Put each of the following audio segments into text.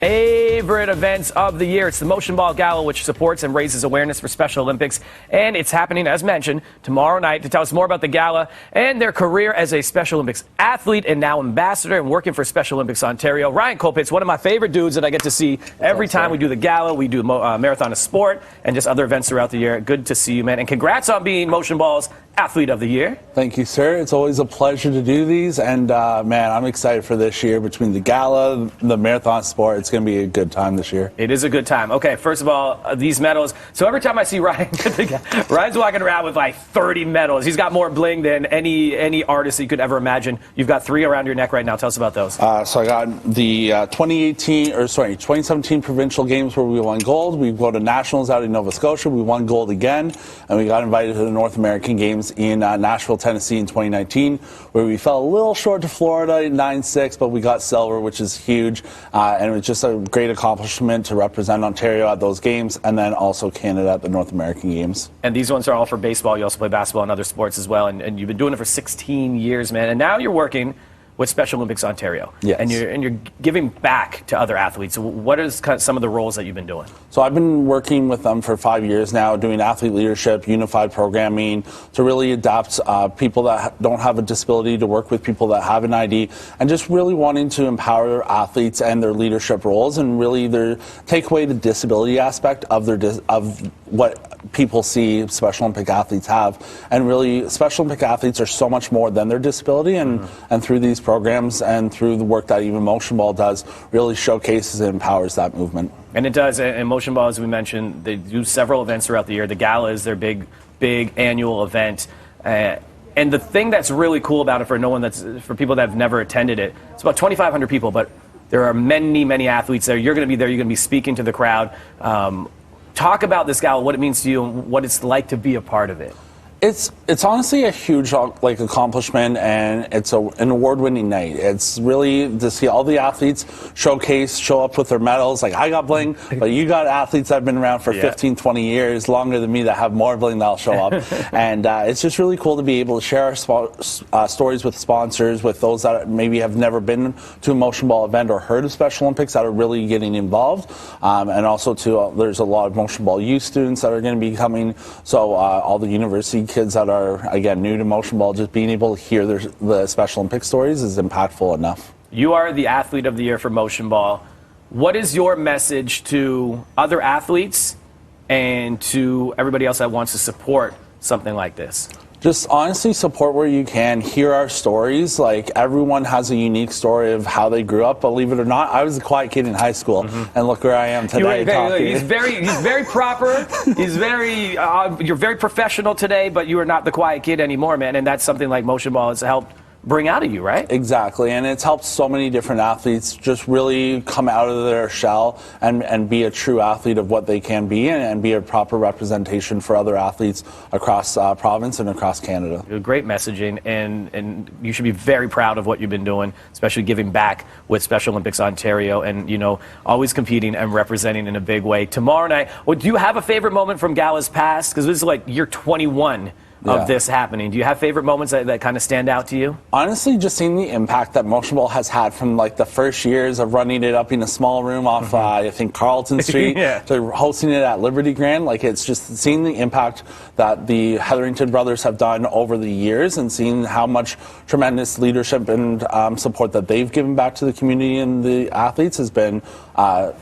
Favorite events of the year. It's the Motion Ball Gala, which supports and raises awareness for Special Olympics. And it's happening, as mentioned, tomorrow night. To tell us more about the Gala and their career as a Special Olympics athlete and now ambassador and working for Special Olympics Ontario, Ryan Colpitts, one of my favorite dudes that I get to see every time we do the Gala. We do Marathon of Sport and just other events throughout the year. Good to see you, man. And congrats on being Motion Ball's Athlete of the Year. Thank you, sir. It's always a pleasure to do these. And, man, I'm excited for this year. Between the Gala, the Marathon Sport, it's going to be a good time this year. It is a good time. Okay, first of all, these medals. So every time I see Ryan, Ryan's walking around with like 30 medals. He's got more bling than any artist you could ever imagine. You've got 3 around your neck right now. Tell us about those. So I got the 2017 Provincial Games where we won gold. We go to Nationals out in Nova Scotia. We won gold again. And we got invited to the North American Games in Nashville, Tennessee in 2019, where we fell a little short to Florida in 9-6, but we got silver, which is huge. And it was just a great accomplishment to represent Ontario at those games, and then also Canada at the North American Games. And these ones are all for baseball. You also play basketball and other sports as well, and you've been doing it for 16 years, man. And now you're working with Special Olympics Ontario. Yes. And you're giving back to other athletes. What is kind of some of the roles that you've been doing? So I've been working with them for 5 years now, doing athlete leadership, unified programming, to really adapt people that don't have a disability to work with people that have an ID, and just really wanting to empower athletes and their leadership roles, and really take away the disability aspect of what people see Special Olympic athletes have. And really, Special Olympic athletes are so much more than their disability, and through these programs and through the work that even Motion Ball does, really showcases and empowers that movement. And it does. And Motion Ball, as we mentioned, they do several events throughout the year. The Gala is their big annual event. And the thing that's really cool about it for people that have never attended it, it's about 2,500 people, but there are many athletes there. You're going to be there. You're going to be speaking to the crowd. Talk about this Gala, what it means to you, and what it's like to be a part of it. It's honestly a huge accomplishment, and it's an award-winning night. It's really to see all the athletes show up with their medals. Like, I got bling, but you got athletes that have been around for 15, 20 years, longer than me, that have more bling that'll show up. And it's just really cool to be able to share our stories with sponsors, with those that maybe have never been to a Motion Ball event or heard of Special Olympics that are really getting involved. And also, there's a lot of Motion Ball youth students that are going to be coming. So all the university kids that are, again, new to Motion Ball, just being able to hear the Special Olympic stories is impactful enough. You are the Athlete of the Year for Motion Ball. What is your message to other athletes and to everybody else that wants to support something like this? Just honestly support where you can. Hear our stories. Like, everyone has a unique story of how they grew up. Believe it or not, I was a quiet kid in high school, and look where I am today. He's very proper. You're very professional today, but you are not the quiet kid anymore, man. And that's something like Motion Ball has helped bring out of you, right? Exactly, and it's helped so many different athletes just really come out of their shell and be a true athlete of what they can be, and be a proper representation for other athletes across province and across Canada. Great messaging, and you should be very proud of what you've been doing, especially giving back with Special Olympics Ontario, and always competing and representing in a big way. Tomorrow night, do you have a favorite moment from Gala's past? Because this is like year 21 of this happening. Do you have favorite moments that kind of stand out to you? Honestly, just seeing the impact that Motion Ball has had from like the first years of running it up in a small room off, I think, Carleton Street, to hosting it at Liberty Grand. Like, it's just seeing the impact that the Hetherington brothers have done over the years, and seeing how much tremendous leadership and support that they've given back to the community and the athletes has been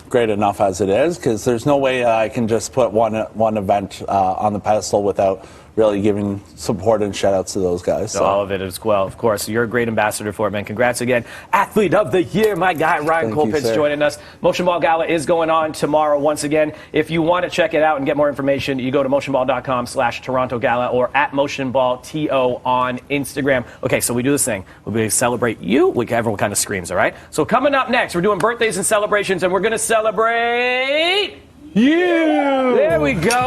great enough as it is, because there's no way I can just put one event on the pedestal without really giving support and shout-outs to those guys. So. All of it as well, of course. You're a great ambassador for it, man. Congrats again. Athlete of the Year, my guy, Ryan Colpitts, joining us. Motion Ball Gala is going on tomorrow once again. If you want to check it out and get more information, you go to motionball.com/Toronto Gala or at motionballto on Instagram. Okay, so we do this thing. We celebrate you. Everyone kind of screams, all right? So coming up next, we're doing birthdays and celebrations, and we're going to celebrate you. There we go.